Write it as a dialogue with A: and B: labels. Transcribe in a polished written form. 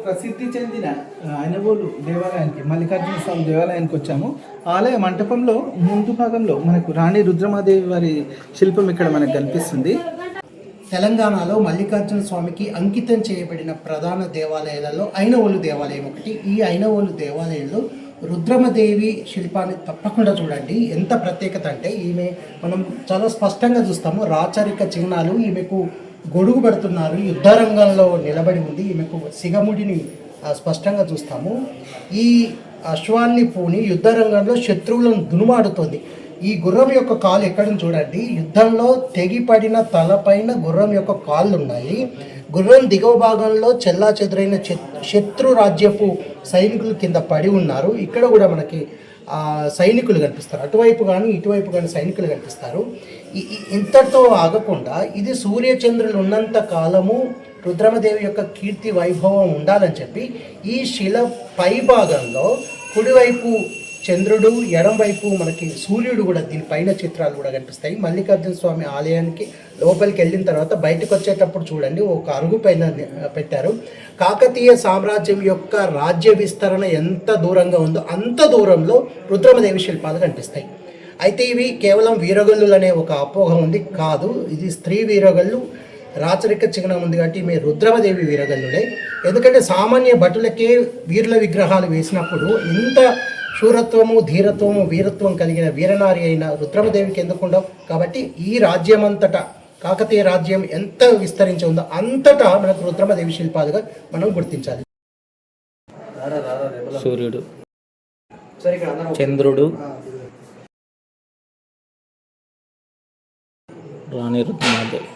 A: ప్రసిద్ధి చెందిన ఐనవోలు దేవాలయానికి, మల్లికార్జున స్వామి దేవాలయానికి వచ్చాము. ఆలయ మంటపంలో ముందు భాగంలో మనకు రాణి రుద్రమాదేవి వారి శిల్పం ఇక్కడ మనకు కనిపిస్తుంది.
B: తెలంగాణలో మల్లికార్జున స్వామికి అంకితం చేయబడిన ప్రధాన దేవాలయాలలో ఐనవోలు దేవాలయం ఒకటి. ఈ ఐనవోలు దేవాలయంలో రుద్రమదేవి శిల్పాన్ని తప్పకుండా చూడండి. ఎంత ప్రత్యేకత అంటే ఈమె మనం చాలా స్పష్టంగా చూస్తాము. రాచరిక చిహ్నాలు, ఈమెకు గొడుగు పెడుతున్నారు, యుద్ధ రంగంలో నిలబడి ఉంది, ఈమెకు సిగముడిని స్పష్టంగా చూస్తాము. ఈ అశ్వాన్ని పూని యుద్ధ రంగంలో శత్రువులను దునుమాడుతోంది. ఈ గుర్రం యొక్క కాలు ఎక్కడని చూడండి. యుద్ధంలో తెగిపడిన తలపైన గుర్రం యొక్క కాళ్ళు ఉన్నాయి. గుర్రం దిగువ భాగంలో చెల్లా చెదురైన శత్రు రాజ్యపు సైనికులు కింద పడి ఉన్నారు. ఇక్కడ కూడా మనకి సైనికులు కనిపిస్తారు, అటువైపు కానీ ఇటువైపు కానీ సైనికులు కనిపిస్తారు. ఇంతటితో ఆగకుండా ఇది సూర్యచంద్రులు ఉన్నంత కాలము రుద్రమదేవి యొక్క కీర్తి వైభవం ఉండాలని చెప్పి ఈ శిల పై భాగంలో కుడివైపు చంద్రుడు, ఎడం వైపు మనకి సూర్యుడు కూడా, దీనిపైన చిత్రాలు కూడా కనిపిస్తాయి. మల్లికార్జున స్వామి ఆలయానికి లోపలికి వెళ్ళిన తర్వాత బయటకు వచ్చేటప్పుడు చూడండి, ఒక అరుగు పైన పెట్టారు. కాకతీయ సామ్రాజ్యం యొక్క రాజ్య విస్తరణ ఎంత దూరంగా ఉందో అంత దూరంలో రుద్రమదేవి శిల్పాలు కనిపిస్తాయి. అయితే ఇవి కేవలం వీరగల్లులు అనే ఒక అపోహ ఉంది, కాదు. ఇది స్త్రీ వీరగల్లు, రాచరిక చిహ్నం ఉంది కాబట్టి మీ రుద్రమదేవి వీరగల్లులే. ఎందుకంటే సామాన్య భటులకే వీరుల విగ్రహాలు వేసినప్పుడు ఇంత శూరత్వము, ధీరత్వము, వీరత్వం కలిగిన వీరనారి అయిన రుద్రమదేవికి ఎందుకుండవు? కాబట్టి ఈ రాజ్యం అంతటా, కాకతీయ రాజ్యం ఎంత విస్తరించి ఉందో అంతటా మనకు రుద్రమదేవి శిల్పాలుగా మనం గుర్తించాలి.
C: సూర్యుడు, చంద్రుడు, రాణి రుద్రమాదేవి.